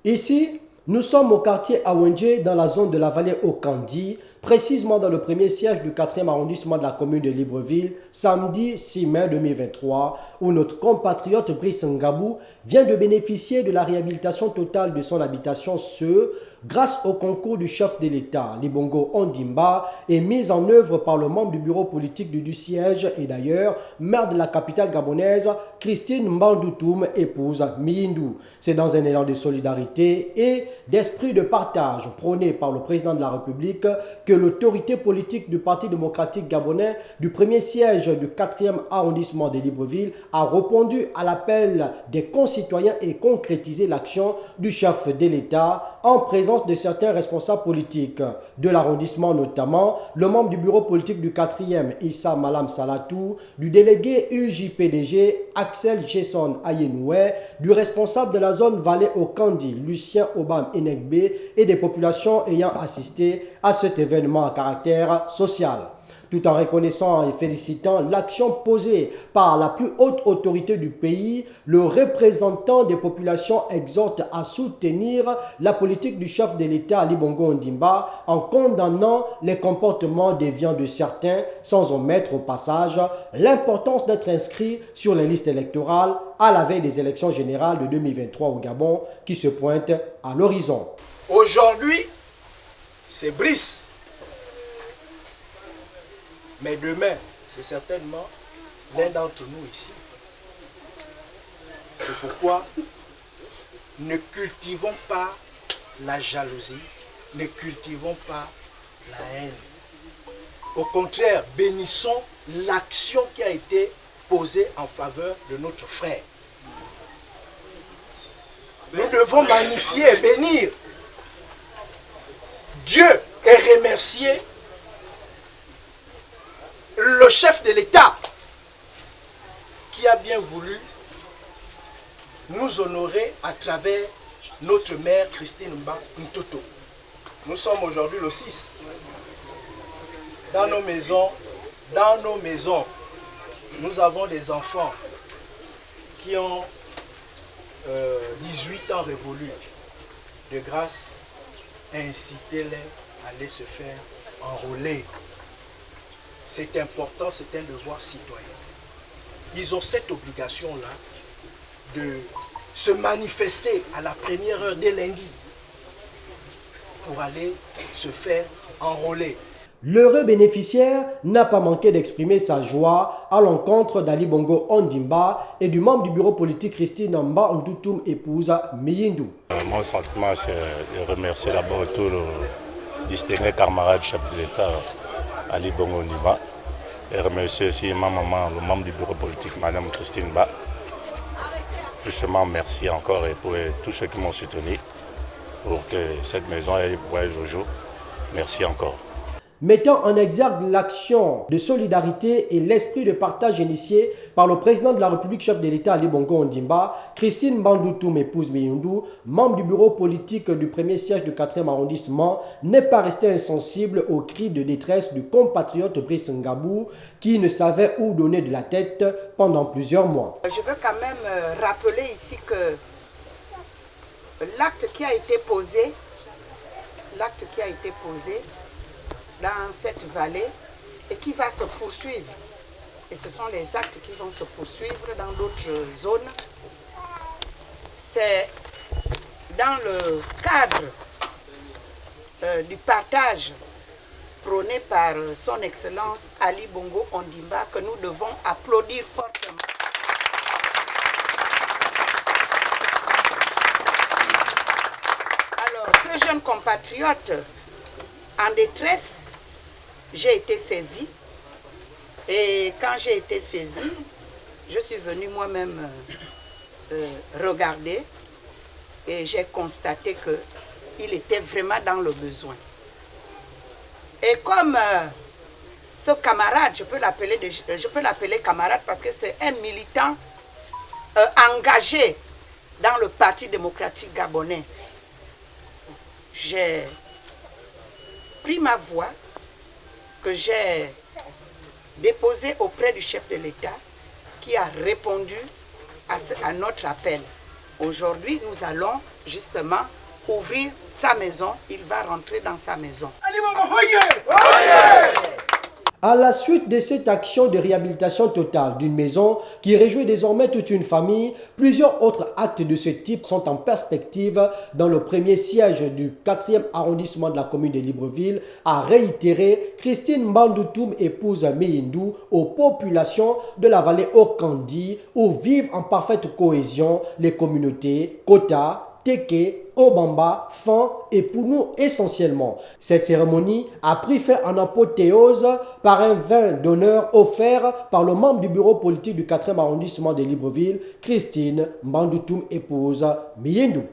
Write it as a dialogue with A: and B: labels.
A: Ici, nous sommes au quartier Awenje dans la zone de la vallée Okandi, précisément dans le premier siège du 4e arrondissement de la commune de Libreville, samedi 6 mai 2023, où notre compatriote Brice Ngabou vient de bénéficier de la réhabilitation totale de son habitation grâce au concours du chef de l'État, Libongo Ondimba, et mise en œuvre par le membre du bureau politique du siège et d'ailleurs maire de la capitale gabonaise, Christine Mbandoutoum, épouse Miyindou. C'est dans un élan de solidarité et d'esprit de partage prôné par le président de la République que l'autorité politique du Parti démocratique gabonais du premier siège du 4e arrondissement de Libreville a répondu à l'appel des concitoyens et concrétisé l'action du chef de l'État en présence de certains responsables politiques de l'arrondissement, notamment le membre du bureau politique du 4e, Issa Malam Salatou, du délégué UJPDG Axel Jason Ayenoué, du responsable de la zone Vallée Okandi, Lucien Obam Enegbe, et des populations ayant assisté à cet événement à caractère social. Tout en reconnaissant et félicitant l'action posée par la plus haute autorité du pays, le représentant des populations exhorte à soutenir la politique du chef de l'État Ali Bongo Ondimba en condamnant les comportements déviants de certains, sans omettre au passage l'importance d'être inscrit sur les listes électorales à la veille des élections générales de 2023 au Gabon qui se pointent à l'horizon.
B: Aujourd'hui, c'est Brice. Mais demain, c'est certainement l'un d'entre nous ici. C'est pourquoi ne cultivons pas la jalousie, ne cultivons pas la haine. Au contraire, bénissons l'action qui a été posée en faveur de notre frère. Nous devons magnifier et bénir Dieu et remercier le chef de l'État qui a bien voulu nous honorer à travers notre mère Christine Mbandoutoum. Nous sommes aujourd'hui le 6. Dans nos maisons, nous avons des enfants qui ont 18 ans révolus. De grâce, incitez-les à aller se faire enrôler. C'est important, c'est un devoir citoyen. Ils ont cette obligation-là de se manifester à la première heure dès lundi pour aller se faire enrôler.
A: L'heureux bénéficiaire n'a pas manqué d'exprimer sa joie à l'encontre d'Ali Bongo Ondimba et du membre du bureau politique Christine Mbandoutoum, épouse Miyindou.
C: Mon sentiment, c'est de remercier d'abord tout le distingué camarade chef de l'État, Ali Bongo Ondimba, et remercier aussi ma maman, le membre du bureau politique, Madame Christine Ba. Justement, merci encore et pour tous ceux qui m'ont soutenu pour que cette maison ait voyage au jour. Merci encore.
A: Mettant en exergue l'action de solidarité et l'esprit de partage initié par le président de la République, chef de l'État Ali Bongo Ondimba, Christine Mbandoutoum, épouse Miyindou, membre du bureau politique du premier siège du 4e arrondissement, n'est pas restée insensible aux cris de détresse du compatriote Brice Ngabou qui ne savait où donner de la tête pendant plusieurs mois.
D: Je veux quand même rappeler ici que l'acte qui a été posé dans cette vallée et qui va se poursuivre. Et ce sont les actes qui vont se poursuivre dans d'autres zones. C'est dans le cadre du partage prôné par son Excellence Ali Bongo Ondimba que nous devons applaudir fortement. Alors, ce jeune compatriote en détresse, j'ai été saisie. Et quand j'ai été saisie, je suis venue moi-même regarder et j'ai constaté qu'il était vraiment dans le besoin. Et comme ce camarade, je peux l'appeler camarade parce que c'est un militant engagé dans le Parti démocratique gabonais, j'ai pris ma voix que j'ai déposée auprès du chef de l'État qui a répondu à notre appel. Aujourd'hui, nous allons justement ouvrir sa maison. Il va rentrer dans sa maison.
A: À la suite de cette action de réhabilitation totale d'une maison qui réjouit désormais toute une famille, plusieurs autres actes de ce type sont en perspective dans le premier siège du 4e arrondissement de la commune de Libreville, a réitéré Christine Mbandoutoum, épouse Meyindou, aux populations de la vallée Okandi où vivent en parfaite cohésion les communautés Kota, Teke, Obamba, Fan et Pounou essentiellement. Cette cérémonie a pris fin en apothéose par un vin d'honneur offert par le membre du bureau politique du 4e arrondissement de Libreville, Christine Mbandoutoum, épouse Meyindou.